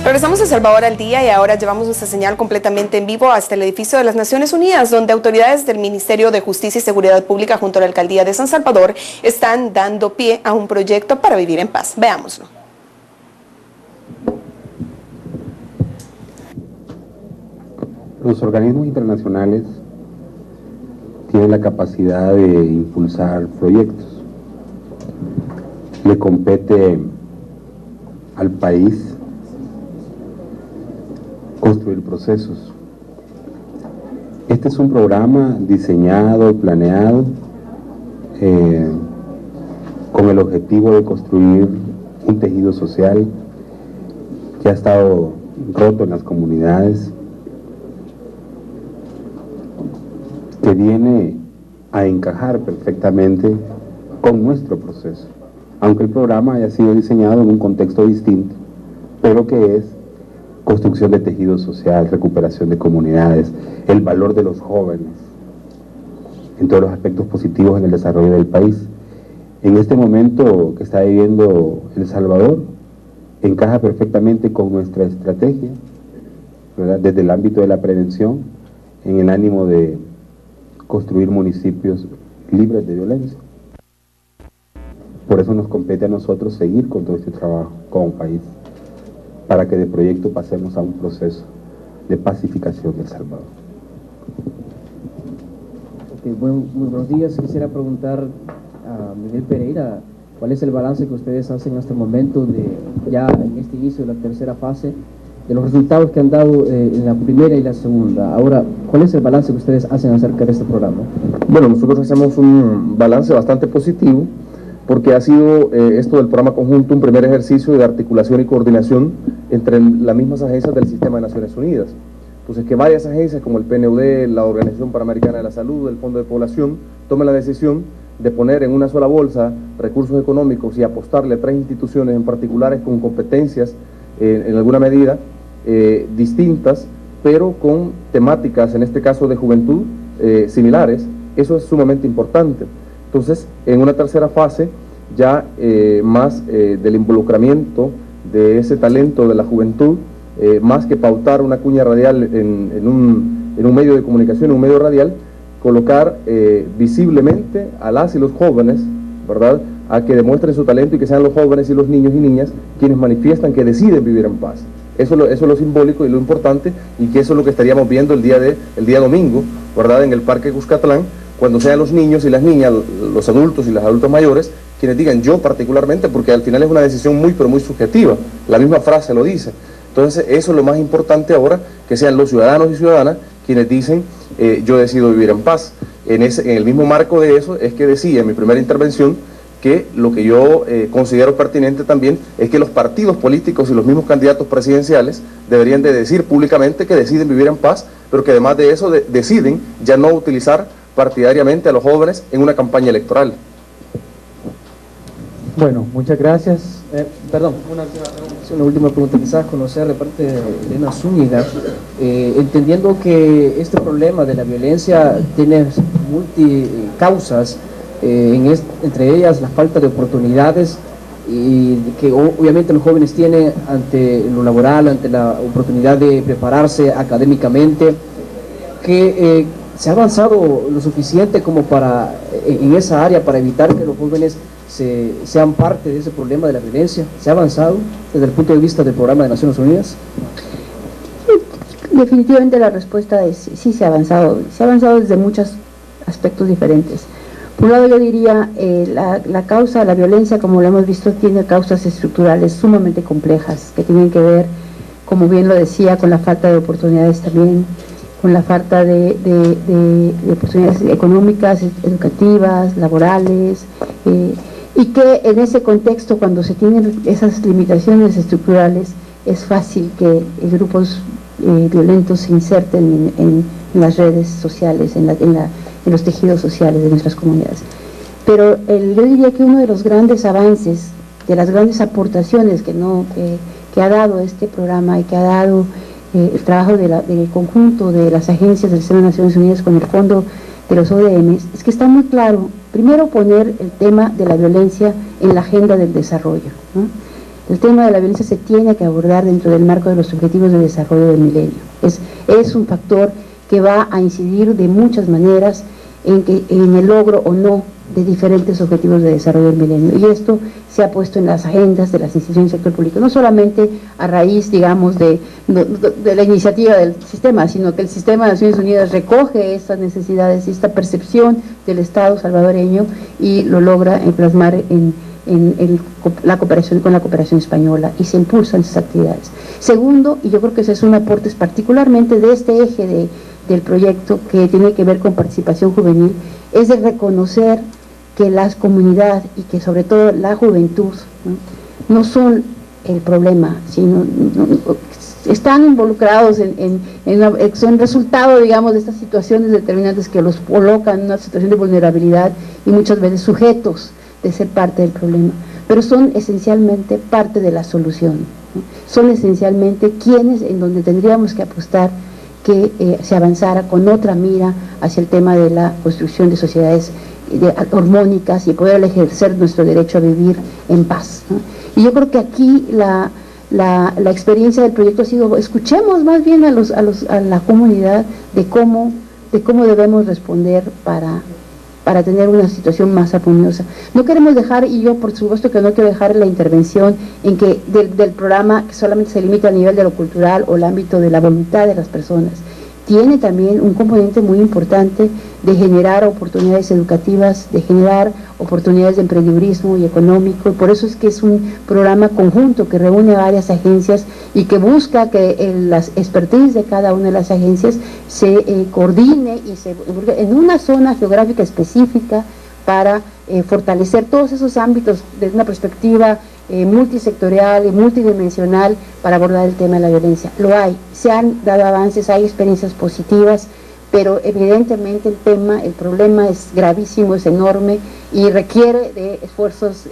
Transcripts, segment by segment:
Regresamos a Salvador al día y ahora llevamos nuestra señal completamente en vivo hasta el edificio de las Naciones Unidas, donde autoridades del Ministerio de Justicia y Seguridad Pública junto a la Alcaldía de San Salvador están dando pie a un proyecto para vivir en paz. Veámoslo. Los organismos internacionales tienen la capacidad de impulsar proyectos. Le compete al país construir procesos. Este es un programa diseñado, planeado, con el objetivo de construir un tejido social que ha estado roto en las comunidades, que viene a encajar perfectamente con nuestro proceso, aunque el programa haya sido diseñado en un contexto distinto, pero que es construcción de tejido social, recuperación de comunidades, el valor de los jóvenes, en todos los aspectos positivos en el desarrollo del país. En este momento que está viviendo El Salvador, encaja perfectamente con nuestra estrategia, ¿verdad?, desde el ámbito de la prevención, en el ánimo de construir municipios libres de violencia. Por eso nos compete a nosotros seguir con todo este trabajo como país, para que de proyecto pasemos a un proceso de pacificación de El Salvador. Muy buenos días. Quisiera preguntar a Miguel Pereira, ¿cuál es el balance que ustedes hacen hasta el momento ya en este inicio de la tercera fase, de los resultados que han dado en la primera y la segunda? Ahora, ¿cuál es el balance que ustedes hacen acerca de este programa? Bueno, nosotros hacemos un balance bastante positivo, porque ha sido esto del programa conjunto un primer ejercicio de articulación y coordinación entre las mismas agencias del Sistema de Naciones Unidas. Entonces, que varias agencias como el PNUD, la Organización Panamericana de la Salud, el Fondo de Población, tomen la decisión de poner en una sola bolsa recursos económicos y apostarle a 3 instituciones en particulares con competencias en alguna medida distintas, pero con temáticas, en este caso de juventud, similares. Eso es sumamente importante. Entonces, en una tercera fase, ya más del involucramiento de ese talento de la juventud, más que pautar una cuña radial en un medio de comunicación, en un medio radial, colocar visiblemente a las y los jóvenes, ¿verdad?, a que demuestren su talento y que sean los jóvenes y los niños y niñas quienes manifiestan que deciden vivir en paz. Eso es lo simbólico y lo importante, y que eso es lo que estaríamos viendo el día domingo, ¿verdad?, en el Parque Cuscatlán, cuando sean los niños y las niñas, los adultos y los adultos mayores, quienes digan yo particularmente, porque al final es una decisión muy, pero muy subjetiva, la misma frase lo dice. Entonces eso es lo más importante ahora, que sean los ciudadanos y ciudadanas quienes dicen yo decido vivir en paz. En el mismo marco de eso es que decía en mi primera intervención que lo que yo considero pertinente también es que los partidos políticos y los mismos candidatos presidenciales deberían de decir públicamente que deciden vivir en paz, pero que además de eso deciden ya no utilizar partidariamente a los jóvenes en una campaña electoral. Bueno, muchas gracias. Perdón, una última pregunta, quizás conocer de parte de Elena Zúñiga, entendiendo que este problema de la violencia tiene multicausas, entre ellas la falta de oportunidades, y que obviamente los jóvenes tienen ante lo laboral, ante la oportunidad de prepararse académicamente, que ¿se ha avanzado lo suficiente como en esa área para evitar que los jóvenes sean parte de ese problema de la violencia? ¿Se ha avanzado desde el punto de vista del programa de Naciones Unidas? Definitivamente la respuesta es sí, se ha avanzado desde muchos aspectos diferentes. Por un lado yo diría, la causa de la violencia, como lo hemos visto, tiene causas estructurales sumamente complejas, que tienen que ver, como bien lo decía, con la falta de oportunidades también, con la falta de oportunidades económicas, educativas, laborales, y que en ese contexto, cuando se tienen esas limitaciones estructurales, es fácil que grupos violentos se inserten en las redes sociales, en los tejidos sociales de nuestras comunidades. Pero yo diría que uno de los grandes avances, de las grandes aportaciones que ha dado este programa y que ha dado el trabajo del conjunto de las agencias del Sistema de Naciones Unidas con el fondo de los ODMs, es que está muy claro, primero, poner el tema de la violencia en la agenda del desarrollo, ¿no? El tema de la violencia se tiene que abordar dentro del marco de los objetivos de desarrollo del milenio. Es un factor que va a incidir de muchas maneras en el logro o no de diferentes objetivos de desarrollo del milenio. Y esto se ha puesto en las agendas de las instituciones del sector público, no solamente a raíz, digamos, de la iniciativa del sistema, sino que el sistema de Naciones Unidas recoge estas necesidades y esta percepción del Estado salvadoreño y lo logra plasmar en la cooperación con la cooperación española, y se impulsan esas actividades. Segundo, y yo creo que ese es un aporte particularmente de este eje del proyecto que tiene que ver con participación juvenil, es de reconocer que las comunidades y que sobre todo la juventud no son el problema, sino están involucrados son resultado, digamos, de estas situaciones determinantes que los colocan en una situación de vulnerabilidad y muchas veces sujetos de ser parte del problema, pero son esencialmente parte de la solución, ¿no? Son esencialmente quienes en donde tendríamos que apostar que se avanzara con otra mira hacia el tema de la construcción de sociedades armónicas y poder ejercer nuestro derecho a vivir en paz, ¿no? Y yo creo que aquí la experiencia del proyecto ha sido, escuchemos más bien a la comunidad de cómo debemos responder para tener una situación más armoniosa. No queremos dejar, y yo por supuesto que no quiero dejar la intervención en que del programa que solamente se limita a nivel de lo cultural o el ámbito de la voluntad de las personas. Tiene también un componente muy importante de generar oportunidades educativas, de generar oportunidades de emprendedurismo y económico, y por eso es que es un programa conjunto que reúne a varias agencias y que busca que las expertise de cada una de las agencias se coordine y en una zona geográfica específica para fortalecer todos esos ámbitos desde una perspectiva multisectorial y multidimensional para abordar el tema de la violencia. Lo hay, se han dado avances, hay experiencias positivas, pero evidentemente el problema es gravísimo, es enorme y requiere de esfuerzos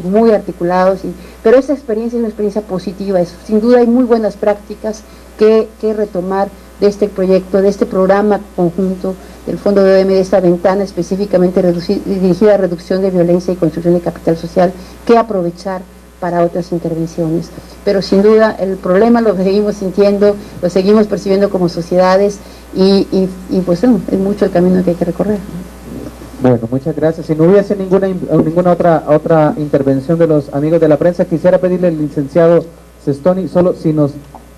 muy articulados, pero esa experiencia es una experiencia positiva. Sin duda hay muy buenas prácticas que retomar de este proyecto, de este programa conjunto del Fondo de OEM, de esta ventana específicamente dirigida a reducción de violencia y construcción de capital social, que aprovechar para otras intervenciones. Pero sin duda el problema lo seguimos sintiendo, lo seguimos percibiendo como sociedades y pues es mucho el camino que hay que recorrer. Bueno, muchas gracias. Si no hubiese ninguna otra intervención de los amigos de la prensa, quisiera pedirle al licenciado Sestoni solo si nos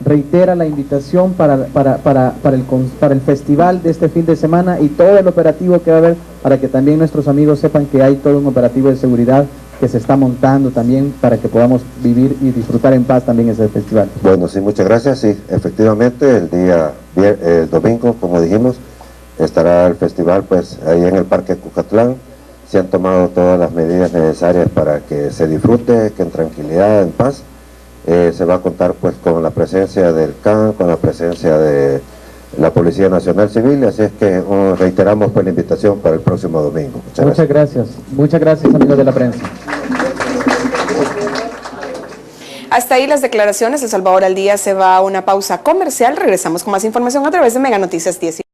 reitera la invitación para el festival de este fin de semana y todo el operativo que va a haber, para que también nuestros amigos sepan que hay todo un operativo de seguridad que se está montando también para que podamos vivir y disfrutar en paz también ese festival. Bueno, sí, muchas gracias. Sí, efectivamente, el domingo, como dijimos, estará el festival pues ahí en el Parque Cucatlán. Se han tomado todas las medidas necesarias para que se disfrute, que en tranquilidad, en paz. Se va a contar pues con la presencia del CAN, con la presencia de la Policía Nacional Civil, así es que reiteramos pues la invitación para el próximo domingo. Muchas gracias amigos de la prensa. Hasta ahí las declaraciones. El Salvador al Día se va a una pausa comercial. Regresamos con más información a través de Mega Noticias 10.